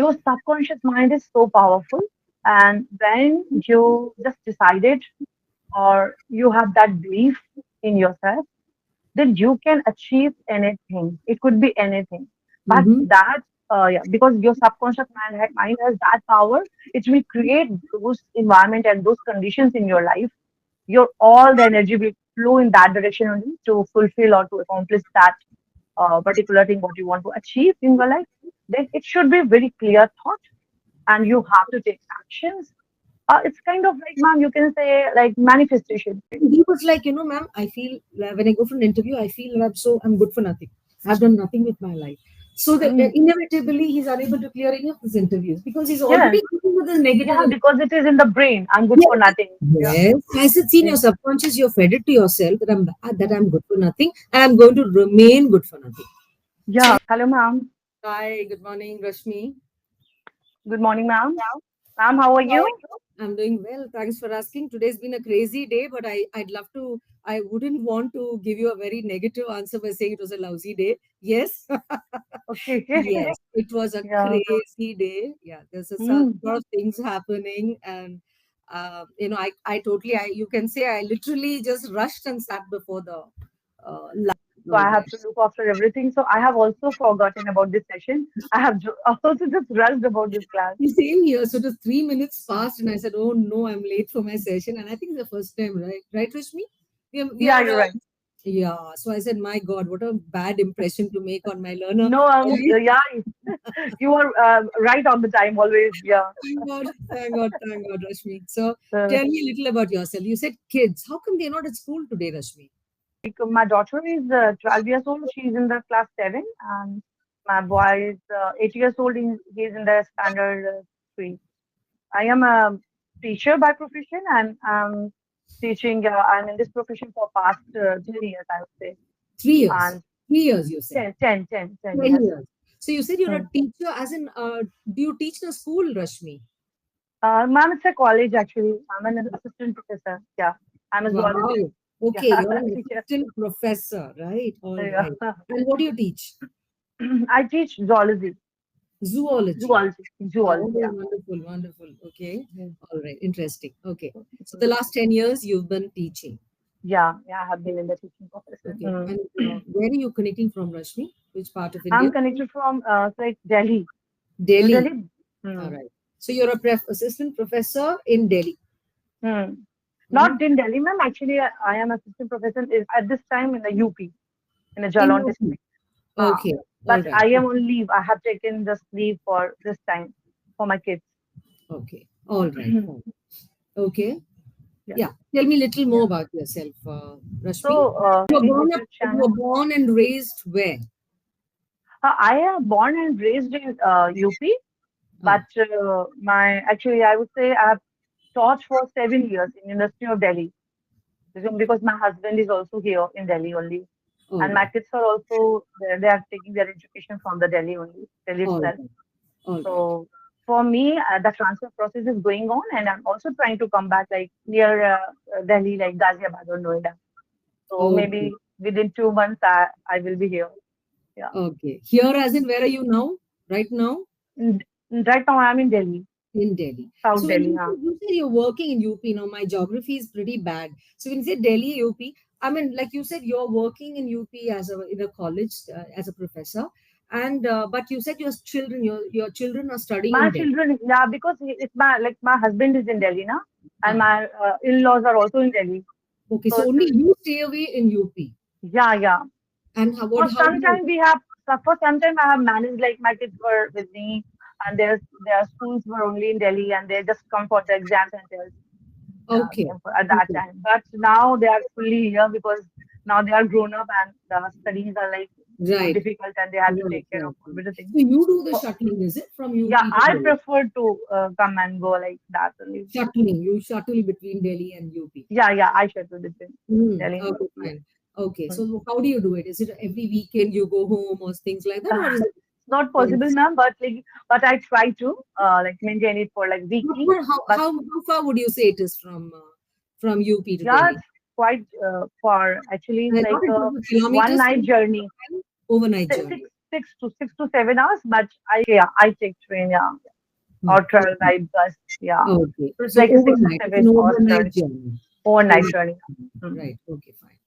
Your subconscious mind is so powerful, and when you just decided or you have that belief in yourself, then you can achieve anything. It could be anything. But Mm-hmm. that, yeah, because your subconscious mind has that power, it will create those environment and those conditions in your life. Your all the energy will flow in that direction only to fulfill or to accomplish that particular thing what you want to achieve in your life. Then it should be very clear thought, and you have to take actions. It's kind of like, ma'am, you can say like manifestation. He was like, ma'am, I feel when I go for an interview, I feel I'm good for nothing. I've done nothing with my life. So that Mm, inevitably he's unable to clear any of his interviews because he's yes, already dealing with his negative. yeah, because it is in the brain. I'm good for Yes. nothing. Yeah. Yes. Has it seen Yeah. your subconscious? You're fed it to yourself that I'm good for nothing and I'm going to remain good for nothing. So Yeah. Hello, ma'am. hi, good morning, Rashmi. Good morning, ma'am. Ma'am, how are you? I'm doing well. Thanks for asking. Today's been a crazy day, but I'd love to. I wouldn't want to give you a very negative answer by saying it was a lousy day. Yes, Okay. yes, it was a Yeah. crazy day. Yeah, there's Mm. lot of things happening, and I totally. You can say I literally just rushed and sat before the laptop So I over there. have to look after everything. So I have also forgotten about this session. I have also just rushed about this class. Same here. So the 3 minutes passed, and I said, "Oh no, I'm late for my session." And I think it's the first time, right? Right, Rashmi? We Yeah, are. you're right. Yeah. So I said, "My God, what a bad impression to make on my learner." No, yeah, you are right on the time always. Yeah. Thank God, thank God, thank God, Rashmi. So Uh, tell me a little about yourself. You said kids. How come they're not at school today, Rashmi? like my daughter is 12 years old. She's in the class 7, and my boy is 8 years old. He's in the standard 3. I am a teacher by profession, and teaching. I'm in this profession for past 10 years, I would say, 3 years. and 3 years, you said. 10 10 years. years. So you said you're a Hmm. teacher, as in, do you teach in a school, Rashmi? Ma'am, it's a college actually. I'm an assistant professor. Yeah, I'm a zoology. Wow. Yeah, Okay, you're an teacher. assistant professor, right? All Yeah. right. And what do you teach? I teach zoology, Zoology. zoology. Oh, Yeah. wonderful, wonderful. Okay. Mhm. All right. Interesting. Okay. So the last 10 years you've been teaching. Yeah, yeah. I have been in the teaching profession. Okay. And where are you connecting from, Rashmi? Which part of I'm India? connected from like Delhi, New Delhi. Delhi. All Hmm. right. So you're a assistant professor in Delhi. Hmm. Mhm. Not in Delhi, ma'am. Actually, I am assistant professor at this time in the UP, in the In Jalon UP. district. Ah, Okay. All but right. I am on leave. I have taken just leave for this time for my kids. Okay. All right. Fine. Okay. Yeah. Yeah. Tell me a little more Yeah. about yourself, Rashmi. So, You were any born up. YouTube You were channel? born and raised where? I am born and raised in UP, Ah, but my actually I would say I have taught for 7 years in University of Delhi because my husband is also here in Delhi only, all and my right. kids are also there. They are taking their education from the Delhi only, Delhi All itself. right. All right. So for me, the transfer process is going on, and I'm also trying to come back like near Delhi, like Ghaziabad or Noida. So Okay. maybe within 2 months, I will be here. Yeah. Okay. Here, as in, where are you now? Right now? Mm, Right now, I'm in Delhi, In Delhi. South So when Delhi. Huh? you say you're working in UP, now my geography is pretty bad. So when you say Delhi, UP, I mean, like you said, you're working in UP as in a college as a professor, and but you said your children are studying My in Delhi. children, yeah, because it's my like my husband is in Delhi now, and Ah, my in-laws are also in Delhi. okay. So So it's, only you stay away in UP, yeah, yeah. and For how do some you? time we have, for some time I have managed like my kids were with me, and their schools were only in Delhi, and they just come for the exam centers. Yeah, Okay, at that okay, time. But now they are fully here because now they are grown up and the studies are like so right, difficult, and they have to right, take care of right, right. everything. So you do the So, shuttling, is it from UP yeah, to I Delhi? prefer to come and go like that only. Shuttling, you shuttle between Delhi and UP. Yeah, yeah, I should do this in Mm, Delhi. okay, Yeah. fine. Okay, Mm. so how do you do it? Is it every weekend you go home or things like that, or is it It's not possible, once? ma'am, but like, but I try to like maintain it for like weekly. But How far would you say it is from UP to yeah, Delhi? it's quite far. Actually, it's I like thought it a was a one kilometers. night journey. Overnight Six, journey. 6 to 7 hours, but I take train, yeah, or Hmm. travel by bus, yeah. Okay. So it's So like a six to overnight. It's an seven hours overnight journey, journey. overnight Overnight. journey. Mm. Right. Okay, fine.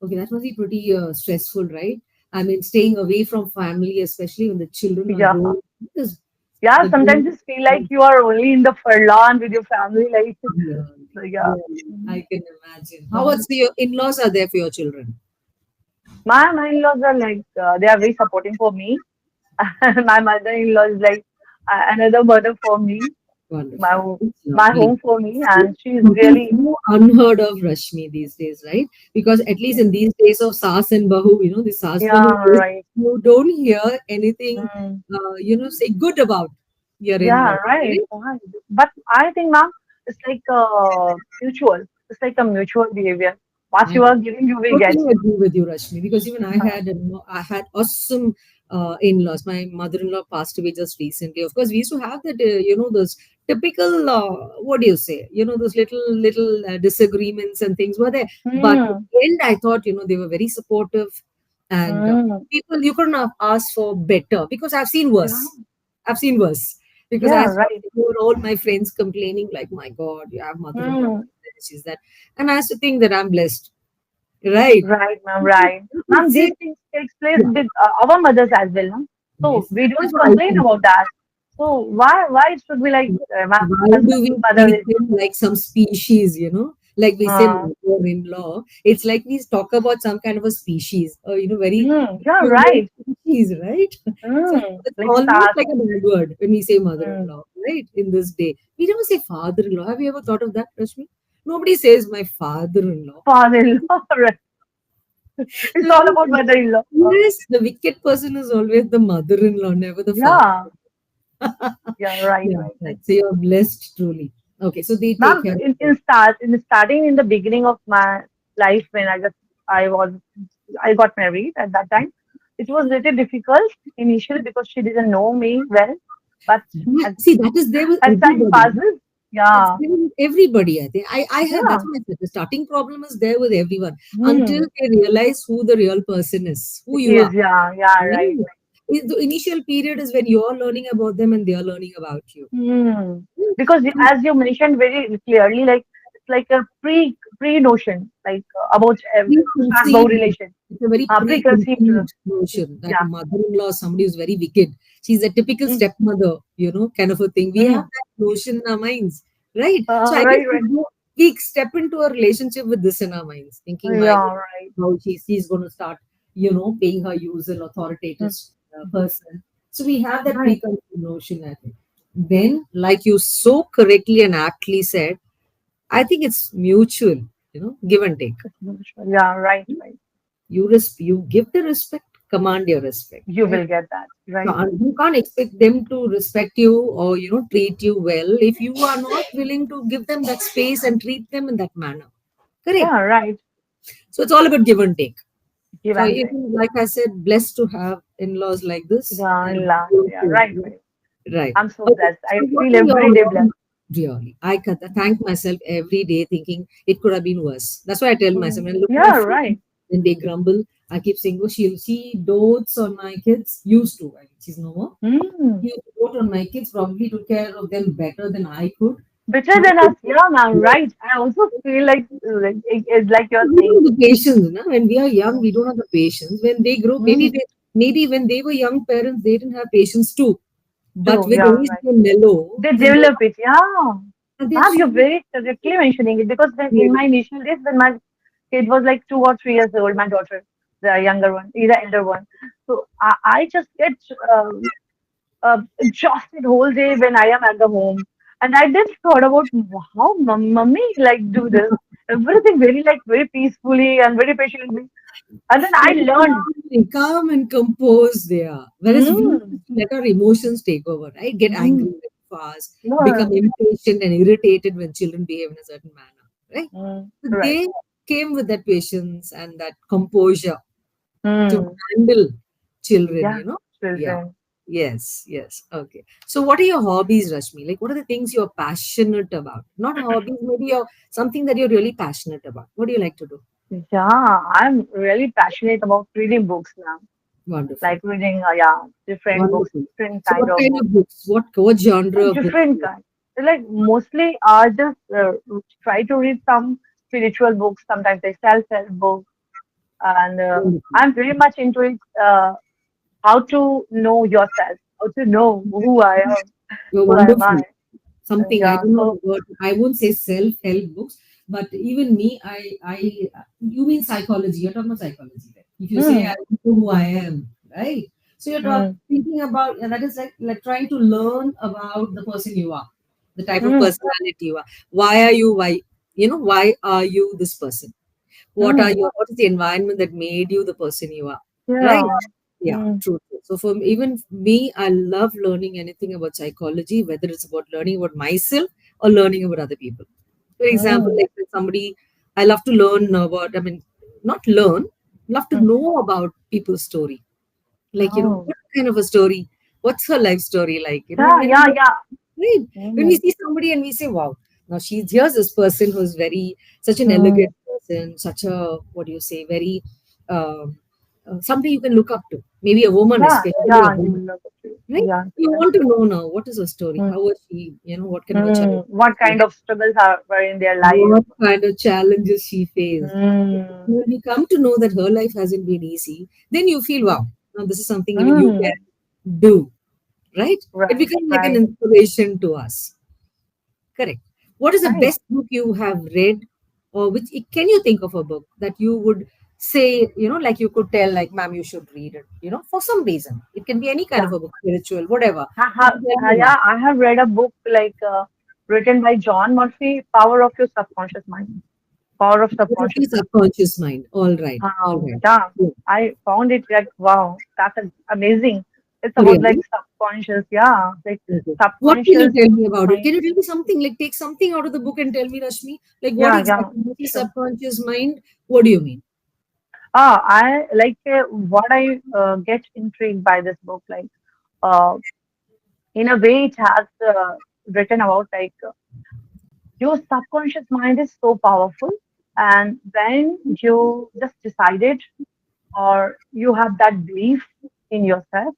Okay, that must be pretty stressful, right? I mean, staying away from family, especially when the children are Yeah, growing, because yeah. the Sometimes you feel like you are only in the furlong with your family, like yeah, so. Yeah. really, I Mm. can imagine. How Mm. about your in-laws are there for your children? My in-laws are like they are very supporting for me. My mother-in-law is like another mother for me, my Wonderful. ho- It's my lovely. home for me, and she's Something really so unheard of, Rashmi, these days, right? Because at least in these days of Sas and Bahu, the Sas Bahu yeah, days, right. you don't hear anything, Mm. say good about your Yeah, in-law, right. right? Right. But I think, ma'am, it's like mutual. It's like a mutual behavior. What you I are giving, you will get. totally agree with you, Rashmi, because even Uh, I had awesome in-laws. My mother-in-law passed away just recently. Of course, we used to have that, those typical, what do you say, those little disagreements and things were there. But in mm, the end, I thought, they were very supportive, and mm, people you couldn't have asked for better because I've seen yeah, worse. I've seen worse. Because yeah, as right. all my friends complaining, like, my God, you have mother-in-law, Mm, she's that. And I used to think that I'm blessed. Right. right, ma'am, right. Ma'am, See, these things takes place yeah, with our mothers as well, no? So yes. we That's don't what I complain think. about that. So why it should be like my Why do husband's we mother treat is them like some species? Like we say uh, mother-in-law. It's like we talk about some kind of a species, or, very yeah, peculiar right. species, right? So it's Like almost start. like a bad word when we say Mm, mother-in-law, right? In this day. We never say father-in-law. Have you ever thought of that, Rashmi? Nobody says my father-in-law. father-in-law, right. It's all about mother-in-law. Yes, the wicked person is always the mother-in-law, never the father. Yeah, yeah, right, Yeah, right, right. right. So you're blessed truly. Okay, so they take Ma'am, care of in starting in the beginning of my life when I was I got married at that time, it was little difficult initially because she didn't know me well. But that. as See, that is there with as time everybody. passes, That's yeah, there with everybody, I think. I had that's yeah, what I said. The starting problem is there with everyone until hmm, they realize who the real person is, who it you is, are. yeah, yeah, right, Right? The initial period is when you're learning about them and they're learning about you. hmm. Right? Because And as you mentioned very clearly, like it's like a pre notion, like about about preconceived, relation, it's a very preconceived, preconceived notion that a yeah. mother-in-law is somebody who's very wicked. She's a typical Mm, stepmother, kind of a thing. We have mm. that notion in our minds, right? So I guess Right, right. we step into a relationship with this in our minds, thinking, my God, Yeah, right. how she's going to start, paying her usual authoritative Mm, person. So we have that right. preconceived notion, I think. Then, like you so correctly and aptly said, I think it's mutual, give and take. Yeah, right, right. You give the respect, command your respect, You right? will get that, So right? you can't expect them to respect you or treat you well if you are not willing to give them that space and treat them in that manner. Correct. Yeah, right. So it's all about give and take. Give So and take. even like I said, blessed to have in-laws like this Yeah, and in last. Yeah, right, right. right. I'm so Okay. blessed. I So what feel are every day your blessed. really? I can thank myself every day thinking it could have been worse. That's why I tell myself when I look at my Yeah, friends right. when they grumble, I keep saying, "Oh, she dotes on my kids." Used to, I mean, she's no more. Mm. She used to dote on my kids. Probably took care of them better than I could. Better Now, than us. Yeah, ma'am. Right. I also feel like it's like you're we saying. don't have the patience. No? When we are young, we don't have the patience. When they grow, Mm. maybe when they were young parents, they didn't have patience too. But True. with Yeah, age, right. they mellow They and develop it. Yeah. they're Ma'am, so you're very correctly mentioning it because when in my initial days, when my kid was like 2 or 3 years old, my daughter, the younger one, the elder one. So I just get exhausted whole day when I am at the home. And I just thought about how mummy like do this. Everything very like very peacefully and very patiently. And then I very learned. calm and composed they are. Whereas we used Mm, to let our emotions take over, right? Get mm, angry very fast, become no, impatient and irritated when children behave in a certain manner, right? So right. they came with that patience and that composure to Mm, handle children, yeah, Yeah. children. Yes, yes. Okay. So what are your hobbies, Rashmi? Like what are the things you're passionate about? Not hobbies, maybe you're something that you're really passionate about. What do you like to do? Yeah, I'm really passionate about reading books now. Wonderful. like reading, yeah, different books, Wonderful. different So kind what of kind books, of books? What genre like of books do different you kind. Like mostly, I just try to read some spiritual books, sometimes like self-help books, and Wonderful. I'm very much into it. How to know yourself, how to know who I am, You're who am I. wonderful. Something I Yeah, don't know so the word. I won't say self-help books, but even me, you mean psychology? You're talking about psychology, then. If you say mm, I know who I am, right? So you're mm, thinking about, and that is like trying to learn about the person you are, the type of mm, personality you are. Why are you? Why are you this person? mm, What is the environment that made you the person you are, right? yeah, Yeah, mm, true, true. So for even me, I love learning anything about psychology, whether it's about learning about myself or learning about other people. For example, mm, like if somebody, I love to learn about, I mean, not learn, love to mm. know about people's story. Like, Oh, what kind of a story? What's her life story like? yeah, yeah, yeah. Right. When we Mm, see somebody and we say, wow, now here's this person who's such an mm. elegant person, such a, what do you say, very, um, somebody you can look up to. Maybe a woman, Yeah, especially a yeah, you woman, will love it too. right? Yeah, You that's want to true. know now, what is her story? Mm, How was she, what kind of a child what she kind had? of struggles are were in their life? What kind of challenges she faced? Mm, When you come to know that her life hasn't been easy, then you feel, wow, now this is something even you mm, can do, right? It right, becomes like an right, inspiration to us. Correct. What is the right. best book you have read, or which can you think of a book that you would say, like you could tell, like, ma'am, you should read it, for some reason. It can be any kind of Yeah, a book, spiritual, whatever. I You have, can tell me one. yeah, I have read a book like written by John Murphy, Power of Your Subconscious Mind. Power of What is Subconscious the Mind. subconscious mind? All right, all right. Yeah, Yeah. I found it like wow, that's amazing. It's about like Really? subconscious, yeah, like Okay. What can you subconscious tell me about it? mind. Can you tell me something? Like, take something out of the book and tell me, Rashmi. Like, what Yeah, yeah, exactly? What is sure. subconscious mind? What do you mean? I like what I get intrigued by this book, like uh, in a way it has written about like your subconscious mind is so powerful, and when you just decided or you have that belief in yourself,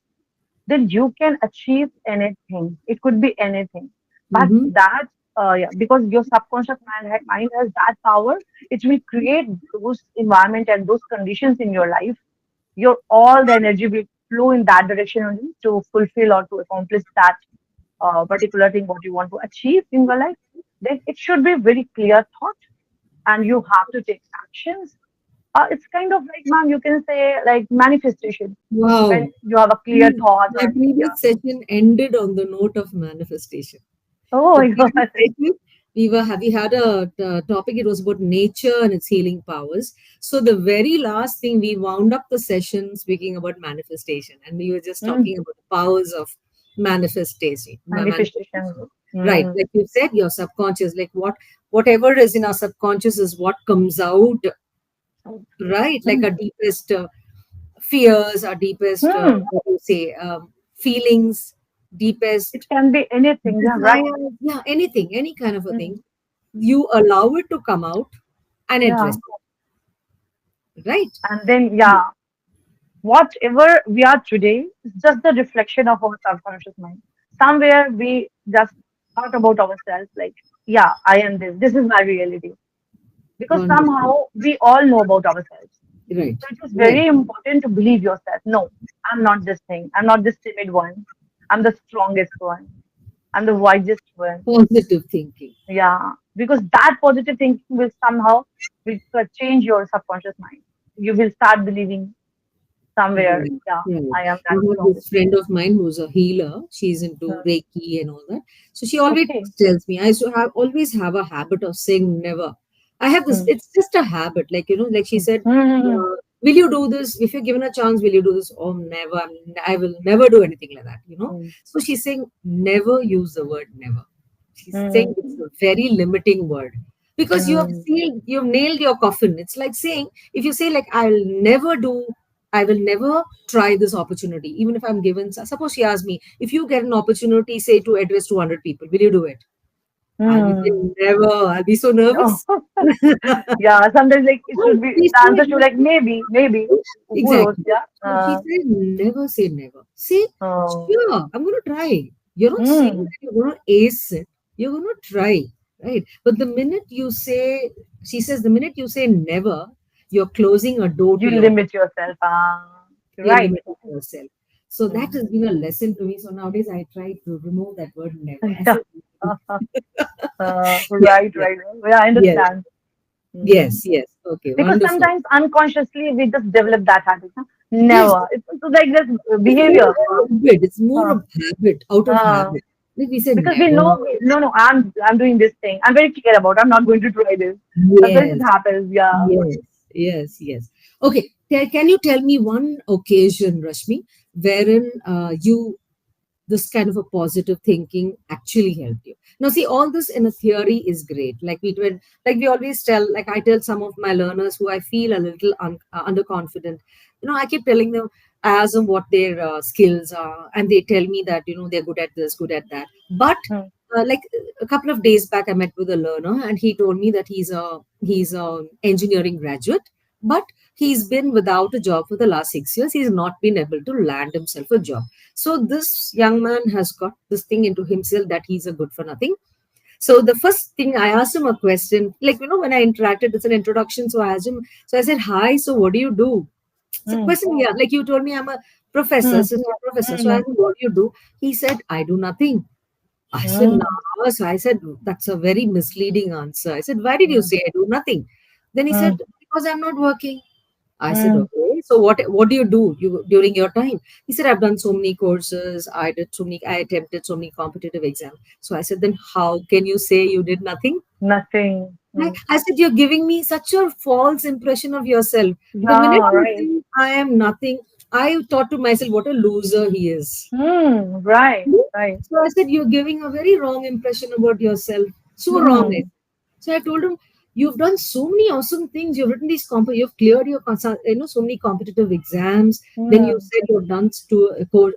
then you can achieve anything. It could be anything. But Mm-hmm. that, yeah, because your subconscious mind has that power, it will create those environment and those conditions in your life. Your all the energy will flow in that direction only to fulfill or to accomplish that particular thing what you want to achieve in your life. Then it should be very clear thought, and you have to take actions. It's kind of like, ma'am, you can say like manifestation. Wow. When you have a clear Hmm. thought, My and yeah. previous session ended on the note of manifestation. Oh The my previous God. session, we had a topic. It was about nature and its healing powers. So the very last thing, we wound up the session speaking about manifestation, and we were just Mm, talking about the powers of manifestation. manifestation. Manifestation, right? Mm, Like you said, your subconscious, like whatever is in our subconscious is what comes out, right? Like mm, our deepest fears, our deepest, mm. what do you say, feelings, It deepest can be anything. Yeah, right. desires, yeah, anything, any kind of a thing. Mm, You allow it to come out and yeah. address it, right? And then, yeah, whatever we are today is just the reflection of our subconscious mind. Somewhere we just thought about ourselves like, yeah, I am this. This is my reality. Because Wonderful. somehow we all know about ourselves. Right, So it is right. very important to believe yourself. No, I'm not this thing. I'm not this timid one. I'm the strongest one. I'm the wisest one. Positive thinking. Yeah, because that positive thinking will somehow will change your subconscious mind. You will start believing somewhere, Right, yeah, right. I am I that have this strongest one. friend of mine who's a healer. She's Hmm. into Reiki and all that. So she always Okay. tells me, I so have always have a habit of saying never. I have this, Hmm. it's just a habit. Like, like she Hmm. said, Hmm. will you do this? If you're given a chance, will you do this? Oh, never. I will never do anything like that. Hmm. So she's saying, never use the word never. She's Hmm. saying it's a very limiting word because Hmm. you've nailed your coffin. It's like saying, if you say, like, I will never try this opportunity, even if I'm given. Suppose she asked me, if you get an opportunity, say, to address 200 people, will you do it? I'll be Hmm. saying never. I'll be so Oh. nervous. Yeah, sometimes like it should be She the answer said, should be like maybe, maybe. Who knows? exactly. Yeah. So she said, never say never. Say, Oh. sure, I'm going to try. You're not saying Hmm. that you're going to ace it. You're going to try, right? But the minute you say, she says, the minute you say never, you're closing a door You to your, limit yourself. you're Right. limiting yourself. So that has Hmm. been a lesson to me. So nowadays I try to remove that word never. I Yeah. said, yes, Right, yes, right. Yeah, I yes, understand. Hmm. yes, yes. Okay, Because wonderful. sometimes unconsciously we just develop that habit. Huh? Yes, Never. It's like this it's more behavior. of habit. It's more Huh. of habit, out of Uh, habit. Like we said, because we never. know, no, no, I'm doing this thing. I'm very clear about. I'm not going to try this. That's why it Yes, happens. Yeah. yes, yes, yes. Okay, can you tell me one occasion, Rashmi, wherein you this kind of a positive thinking actually helped you? Now, see, all this in a theory is great. Like we always tell, like I tell some of my learners who I feel a little underconfident. I keep telling them, I ask them what their skills are, and they tell me that they're good at this, good at that. But Hmm. like a couple of days back, I met with a learner, and he told me that he's a engineering graduate, but he's been without a job for the last 6 years. He's not been able to land himself a job. So this young man has got this thing into himself that he's a good for nothing. So the first thing I asked him a question, like when I interacted, it's an introduction. So I asked him, so I said, "Hi, so what do you do?" It's a Hmm. question, yeah. Like you told me, I'm a professor, Hmm. assistant professor. So I Hmm. asked him, what do you do? He said, I do nothing. I said, Hmm. no. So I said, that's a very misleading answer. I said, why did you Hmm. say I do nothing? Then he said, Hmm. because I'm not working. I said, Hmm. okay. So what do you do during your time? He said, I've done so many courses. I attempted so many competitive exams. So I said, then how can you say you did nothing? Nothing. Hmm. I said, you're giving me such a false impression of yourself. The minute Yeah. you Right. say I am nothing, I thought to myself, what a loser he is. Hmm. Right. Right. So I said, you're giving a very wrong impression about yourself. So wrong. Hmm. So I told him, you've done so many awesome things. You've written you've cleared so many competitive exams. Then you Hmm. said you've done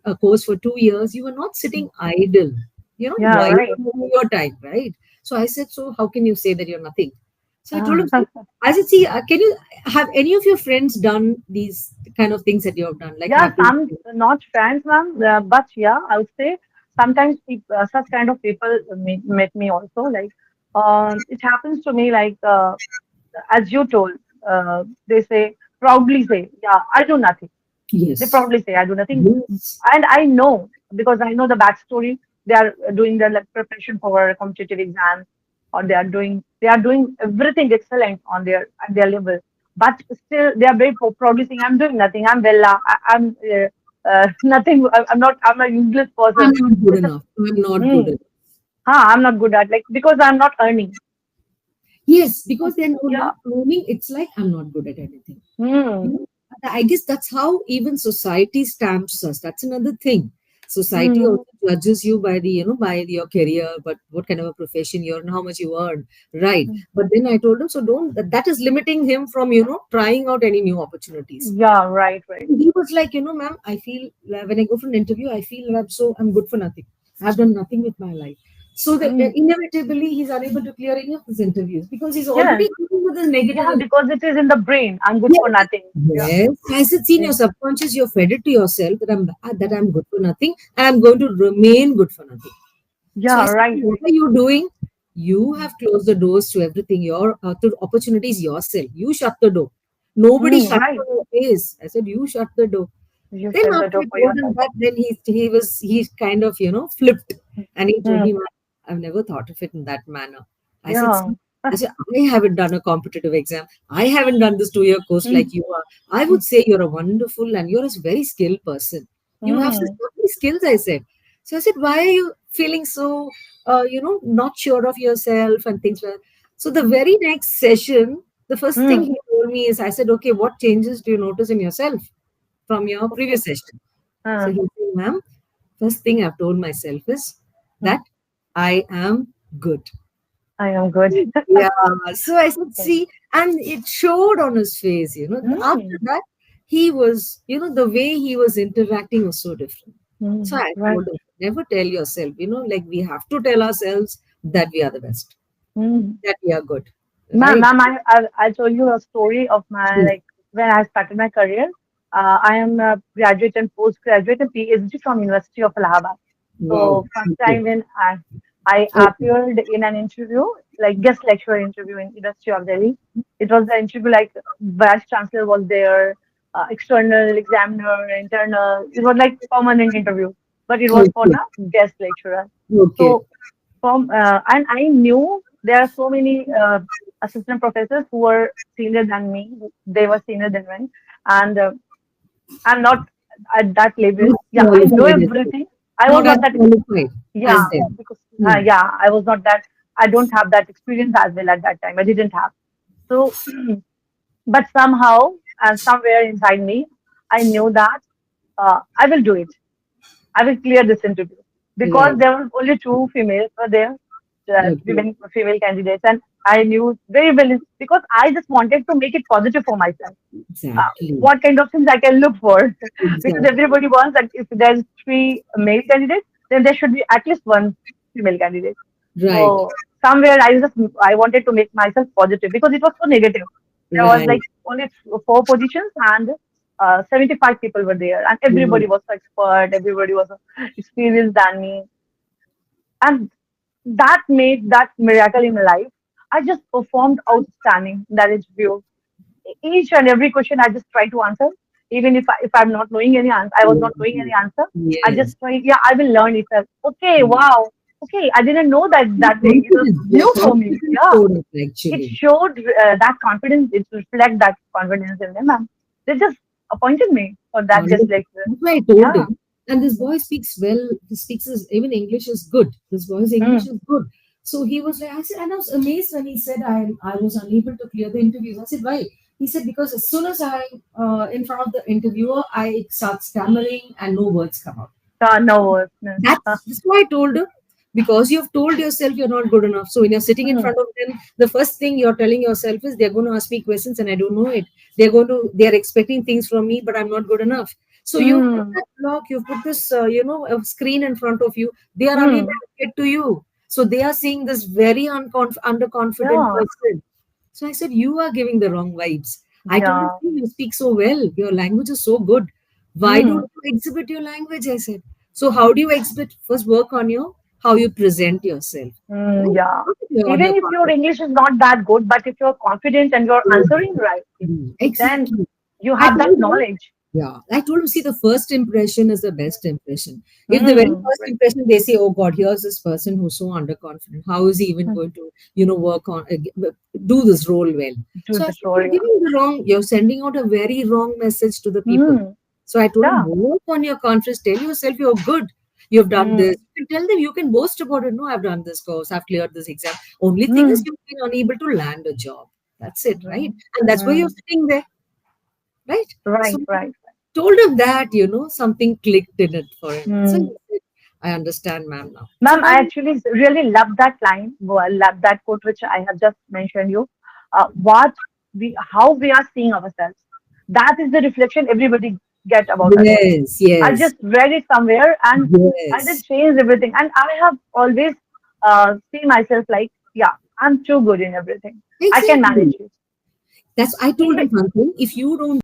a course for 2 years. You were not sitting idle, Yeah. while Right. your time, right? So I said, so how can you say that you're nothing? So I told Ah. him, I said, see, can you have any of your friends done these kind of things that you have done, like Yeah, have been? some not friends, ma'am, but yeah, I would say sometimes such kind of people met me also. Like, it happens to me. Like, as you told, they say proudly say, yeah, I do nothing. They Yes. proudly say, I do nothing, Yes. and I know because I know the backstory. They are doing their like preparation for competitive exams, or they are doing everything excellent on at their level. But still, they are very proudly saying, "I'm doing nothing. I'm Vella. I'm nothing. I'm not. I'm a useless I'm person." not good It's a, enough. I'm not good hmm, enough. I'm not good at like because I'm not earning. Yes, because they're Yeah. not earning, it's like I'm not good at anything. You Hmm. know, I guess that's how even society stamps us. That's another thing. Society Hmm. also judges you by by your career, but what kind of a profession you're and how much you earn, right? But then I told him, so don't. That is limiting him from trying out any new opportunities. Yeah. Right. Right. He was like, ma'am, I feel when I go for an interview, I feel I'm good for nothing. I've done nothing with my life. So that Hmm. inevitably he's unable to clear any of his interviews because he's Yes. already dealing with a negative. Yeah. Because it is in the brain. I'm good for Yes, nothing. Yeah. yes. As it's in Yeah. your subconscious, you're fed it to yourself that I'm good for nothing and I'm going to remain good for nothing. So I Yeah. said, Right. what Right. are you doing? You have closed the doors to everything, to opportunities yourself. You shut the door. Nobody Hmm. shut Right. the face. I said, you shut the door. You Then shut the after door I for told him yourself. that, then he kind of flipped, and he told Hmm. me, "Ma'am, I've never thought of it in that manner." I said, Yeah. "See, I said I haven't done a competitive exam. I haven't done this 2 year course Hmm. like you are. I would say you're a wonderful and you're a very skilled person. You have Hmm. so many skills." I said. So I said, "Why are you feeling so not sure of yourself and things like that?" So the very next session, the first thing Hmm. he told me is, I said, "Okay, what changes do you notice in yourself from your Okay. previous session?" So Hmm. he said, ma'am, first thing I've told myself is Hmm. that I am good. I am good. Yeah. So I said, see, and it showed on his face, After Hmm. that, he was, the way he was interacting was so different. So Hmm. I Right. told him, never tell yourself, like we have to tell ourselves that we are the best, Mm. that we are good, Ma'am, right? I'll tell you a story of my, Yes. like, when I started my career. I am a graduate and postgraduate and PhD from University of Allahabad. Wow. So first Okay. time when I Okay. appeared in an interview, like guest lecturer interview in University of Delhi. It was the interview like vice chancellor was there, external examiner, internal. It was like permanent interview, but it was for Okay. the guest lecturer. Okay. So and I knew there are so many assistant professors who were senior than me. They were senior than me, and I'm not at that level. Not Yeah, I know qualified as them. everything. I was Not as not that. qualified Yeah, as them. because Hmm. yeah, I was not that. I don't have that experience as well at that time. I didn't have. So, but somehow and somewhere inside me, I knew that I will do it. I will clear this interview because Right. there were only two females were there, Okay. female candidates, and I knew very well because I just wanted to make it positive for myself. Exactly. What kind of things I can look for because Exactly. everybody wants that if there's three male candidates, then there should be at least one female candidate. Right. So somewhere I wanted to make myself positive because it was so negative. There was Right. like only four positions and 75 people were there and Wow. everybody was so expert, everybody was experienced than me, and that made that miracle in my life. I just performed outstanding in that interview. Each and every question I just try to answer, even if I'm not knowing any answer, I was not knowing any answer. I just Yes. try, yeah, I will learn it. Okay, wow, okay, I didn't know that thing. It was Your new for me. confidence Yeah, showed up it actually. showed that confidence. It reflect that confidence in them, and they just appointed me for that guest Wonderful. lecture. That's why I told Yeah. him. And this boy speaks well. He speaks his, even English is good. This boy's English Mm. is good. So he was like, I said, and I was amazed when he said I was unable to clear the interviews. I said, why? He said, because as soon as I in front of the interviewer, I start stammering and no words come out. Nervousness. That's why I told her, because you've told yourself you're not good enough. So when you're sitting in Mm. front of them, the first thing you're telling yourself is they're going to ask me questions and I don't know it. They're expecting things from me, but I'm not good enough. So you've put Mm. that block, you've put this, a screen in front of you. They are unable Mm. to get to you. So they are seeing this very underconfident Yeah. person. So I said, you are giving the wrong vibes. I told him, Yeah. "See, you speak so well. Your language is so good. Why Mm. don't you exhibit your language?" I said. So how do you exhibit? First, work on your how you present yourself. Mm, Right? yeah. Not on Even your if your confidence. English is not that good, but if you're confident and you're answering right, then Exactly. you I have that told him, knowledge. yeah, I told him, see, the first impression is the best impression. If the very Mm, first right. impression they say, oh God, here's this person who's so underconfident, how is he even Mm. going to, work on, do this role well? Do So I the said, you're story. giving the wrong, you're sending out a very wrong message to the people. Mm, So I told him, yeah. work on your confidence, tell yourself you're good. You've done Mm, this. You can tell them you can boast about it. No, I've done this course. I've cleared this exam. Only thing is mm, you've been unable to land a job. That's it, right? mm, And that's why you're mm. sitting there, right? So Right, right. told him that, something clicked in it for him. So he Mm. said, I understand, ma'am, now. So Ma'am, now, I actually really love that line, well, love that quote which I have just mentioned you. How we are seeing ourselves. That is the reflection everybody get about us. yes, I yes, just read it somewhere and I yes, did change everything. And I have always seen myself like, yeah, I'm too good in everything. I can exactly. manage it. That's, I told Even, him something. If you don't